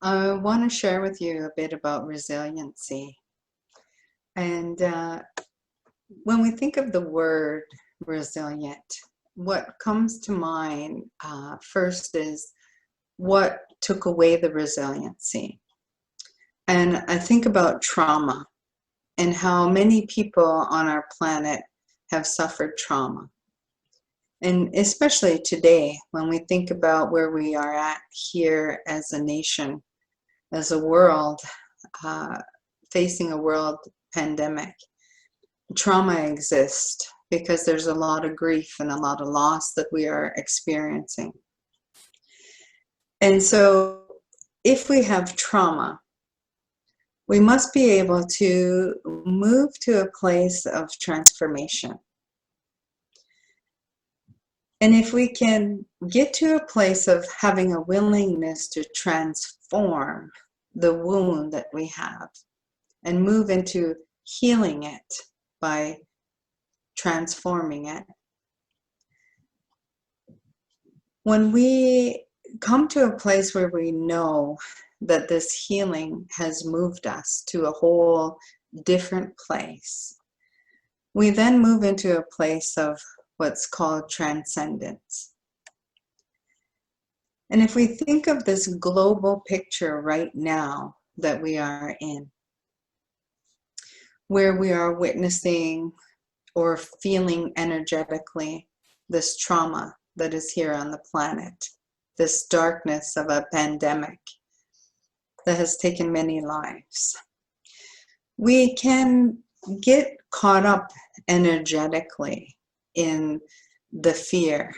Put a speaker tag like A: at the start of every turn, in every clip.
A: I want to share with you a bit about resiliency. And when we think of the word resilient, what comes to mind first is what took away the resiliency. And I think about trauma and how many people on our planet have suffered trauma. And especially today, when we think about where we are at here as a nation, as a world, uh, facing a world pandemic, trauma exists because there's a lot of grief and a lot of loss that we are experiencing. And so if we have trauma, we must be able to move to a place of transformation. And if we can get to a place of having a willingness to transform the wound that we have and move into healing it by transforming it. When we come to a place where we know that this healing has moved us to a whole different place, we then move into a place of what's called transcendence. And if we think of this global picture right now that we are in, where we are witnessing or feeling energetically this trauma that is here on the planet, this darkness of a pandemic that has taken many lives, we can get caught up energetically in the fear.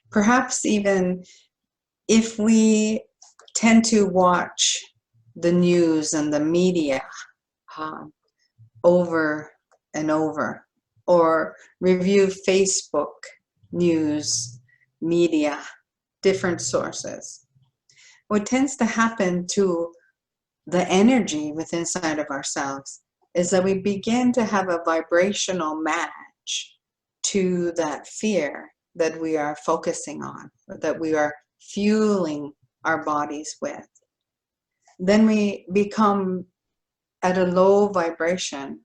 A: Perhaps even if we tend to watch the news and the media over and over, or review Facebook news, media, different sources, what tends to happen to the energy within inside of ourselves is that we begin to have a vibrational match to that fear that we are focusing on, or that we are fueling our bodies with. Then we become at a low vibration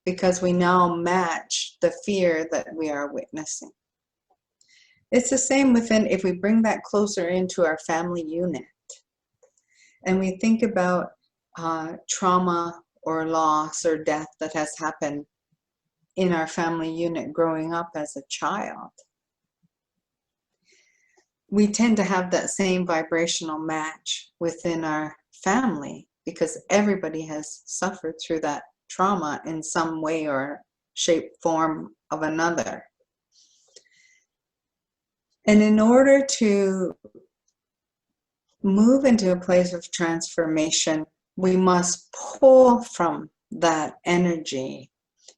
A: because we now match the fear that we are witnessing. It's the same within, if we bring that closer into our family unit and we think about trauma or loss or death that has happened in our family unit growing up as a child, we tend to have that same vibrational match within our family because everybody has suffered through that trauma in some way or shape, form of another. And in order to move into a place of transformation, we must pull from that energy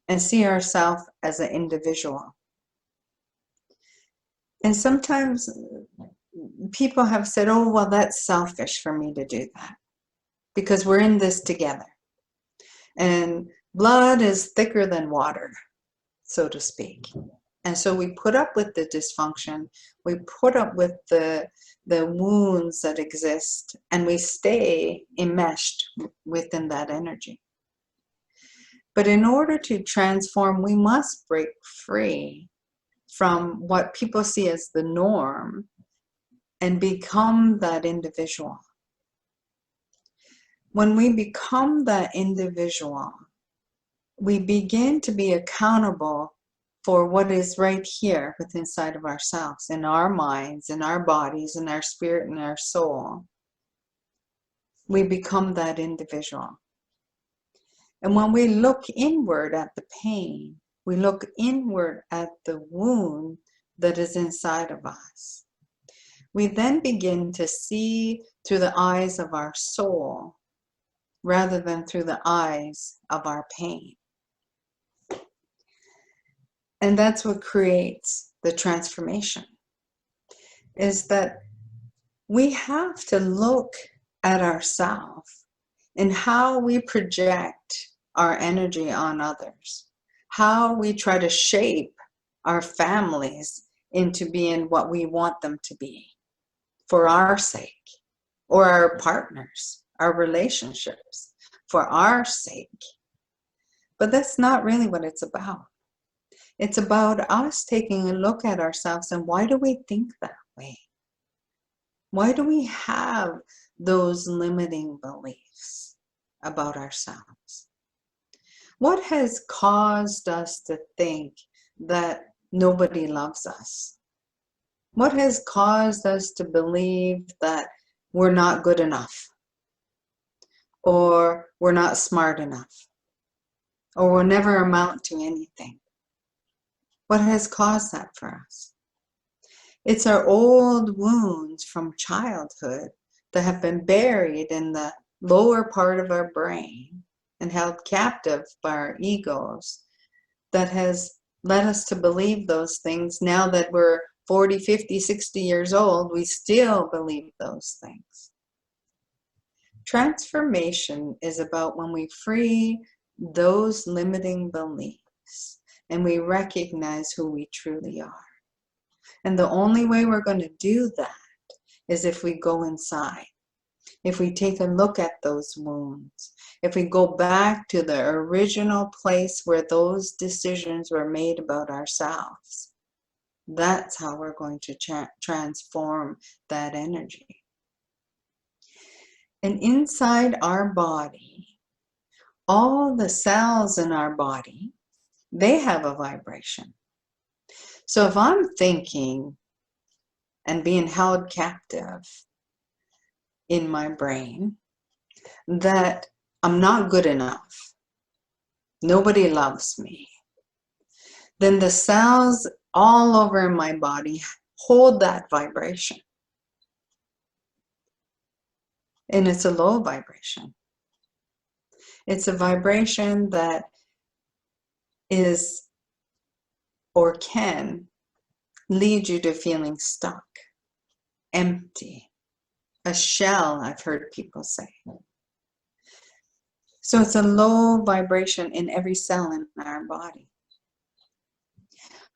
A: and see ourselves as an individual. And sometimes people have said, oh, well, that's selfish for me to do that because we're in this together. And blood is thicker than water, so to speak. And so we put up with the dysfunction, we put up with the wounds that exist, and we stay enmeshed within that energy. But in order to transform, we must break free from what people see as the norm and become that individual. When we become that individual, we begin to be accountable for what is right here within inside of ourselves, in our minds, in our bodies, in our spirit, and our soul. We become that individual. And when we look inward at the pain, we look inward at the wound that is inside of us. We then begin to see through the eyes of our soul rather than through the eyes of our pain. And that's what creates the transformation, is that we have to look at ourselves and how we project our energy on others, how we try to shape our families into being what we want them to be for our sake, or our partners, our relationships, for our sake. But that's not really what it's about. It's about us taking a look at ourselves and why do we think that way? Why do we have those limiting beliefs about ourselves? What has caused us to think that nobody loves us? What has caused us to believe that we're not good enough, or we're not smart enough, or we'll never amount to anything? What has caused that for us? It's our old wounds from childhood that have been buried in the lower part of our brain and held captive by our egos that has led us to believe those things. Now that we're 40, 50, 60 years old, we still believe those things. Transformation is about when we free those limiting beliefs and we recognize who we truly are. And the only way we're going to do that is if we go inside, if we take a look at those wounds, if we go back to the original place where those decisions were made about ourselves. That's how we're going to transform that energy. And inside our body, all the cells in our body, they have a vibration. So if I'm thinking and being held captive in my brain that I'm not good enough, nobody loves me, then the cells all over my body hold that vibration. And it's a low vibration. It's a vibration that is or can lead you to feeling stuck, empty, a shell, I've heard people say. So it's a low vibration in every cell in our body.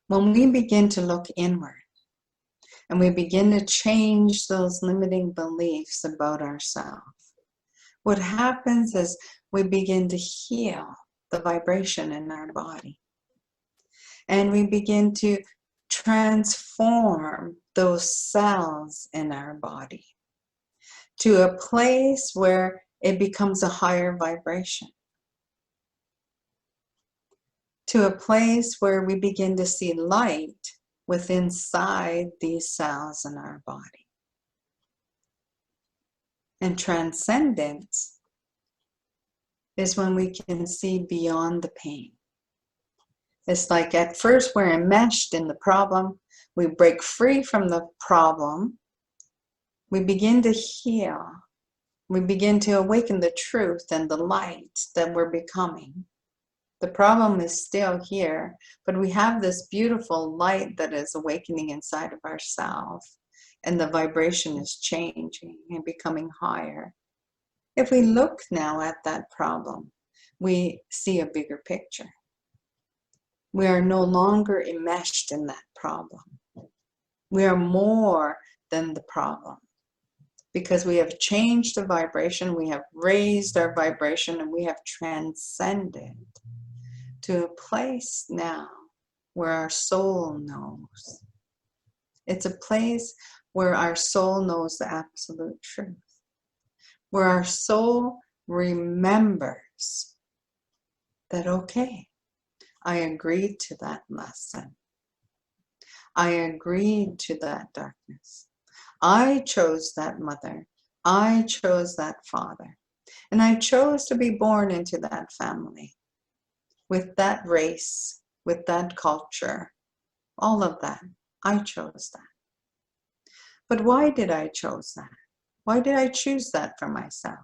A: When we begin to look inward and we begin to change those limiting beliefs about ourselves, what happens is we begin to heal the vibration in our body. And we begin to transform those cells in our body to a place where it becomes a higher vibration, to a place where we begin to see light within inside these cells in our body. And transcendence is when we can see beyond the pain. It's like at first we're enmeshed in the problem. We break free from the problem. We begin to heal. We begin to awaken the truth and the light that we're becoming. The problem is still here, but we have this beautiful light that is awakening inside of ourselves, and the vibration is changing and becoming higher. If we look now at that problem, we see a bigger picture. We are no longer enmeshed in that problem. We are more than the problem because we have changed the vibration, we have raised our vibration, and we have transcended to a place now where our soul knows. It's a place where our soul knows the absolute truth, where our soul remembers that, okay, I agreed to that lesson. I agreed to that darkness. I chose that mother. I chose that father. And I chose to be born into that family, with that race, with that culture, all of that. I chose that. But why did I choose that? Why did I choose that for myself?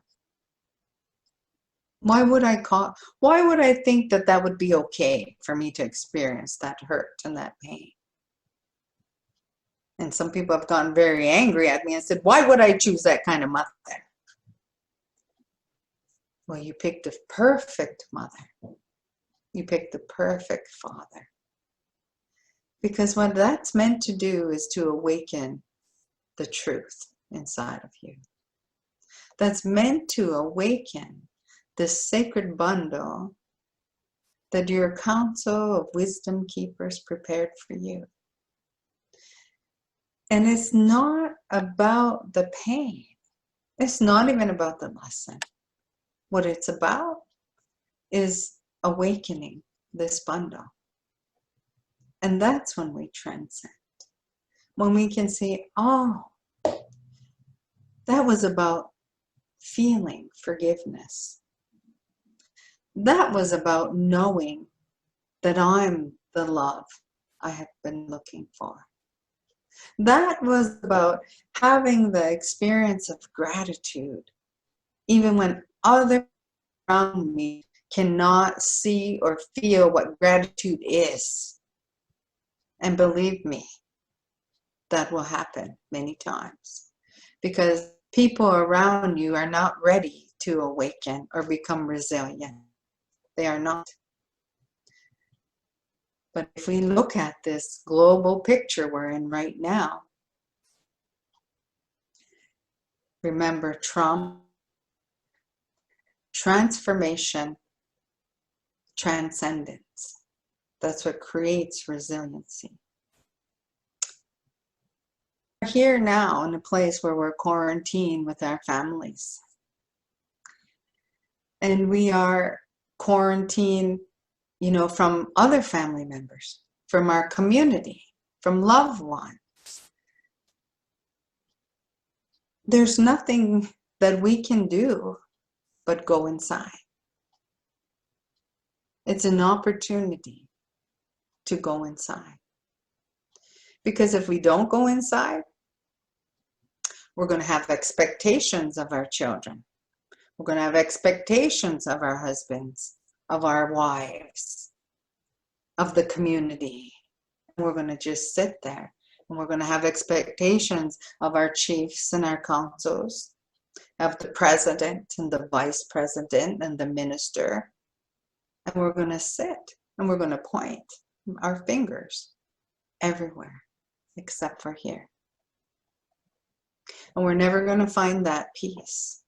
A: Why would I think that that would be okay for me to experience that hurt and that pain? And some people have gotten very angry at me and said, why would I choose that kind of mother? Well, you picked the perfect mother. You picked the perfect father. Because what that's meant to do is to awaken the truth inside of you. that's meant to awaken this sacred bundle that your council of wisdom keepers prepared for you. And it's not about the pain. It's not even about the lesson. What it's about is awakening this bundle. And that's when we transcend. When we can see, oh, that was about feeling forgiveness. That was about knowing that I'm the love I have been looking for. That was about having the experience of gratitude, even when others around me cannot see or feel what gratitude is. And believe me, that will happen many times because people around you are not ready to awaken or become resilient. They are not. But if we look at this global picture we're in right now, remember trauma, transformation, transcendence. That's what creates resiliency. We're here now in a place where we're quarantined with our families. And we are quarantined, from other family members, from our community, from loved ones. There's nothing that we can do but go inside. It's an opportunity to go inside. Because if we don't go inside, we're going to have expectations of our children. We're going to have expectations of our husbands, of our wives, of the community. And we're going to just sit there. And we're going to have expectations of our chiefs and our councils, of the president and the vice president and the minister. And we're going to sit and we're going to point our fingers everywhere except for here. And we're never going to find that peace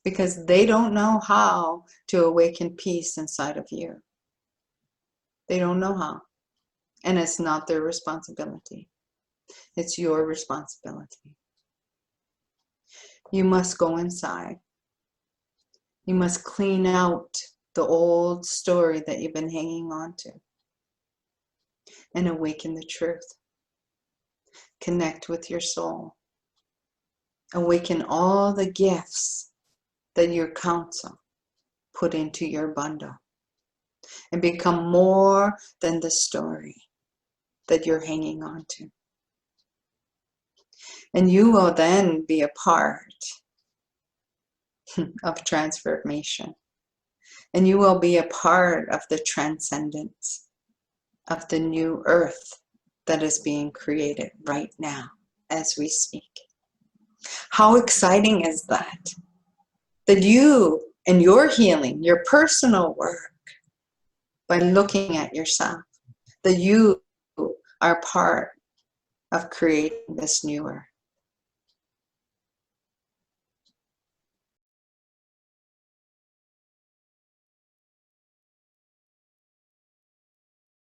A: because they don't know how to awaken peace inside of you. They don't know how. And it's not their responsibility. It's your responsibility. You must go inside. You must clean out the old story that you've been hanging on to and awaken the truth. Connect with your soul. Awaken all the gifts that your counsel put into your bundle and become more than the story that you're hanging on to. And you will then be a part of transformation. And you will be a part of the transcendence of the new earth that is being created right now as we speak. How exciting is that? That you and your healing, your personal work, by looking at yourself, that you are part of creating this new earth.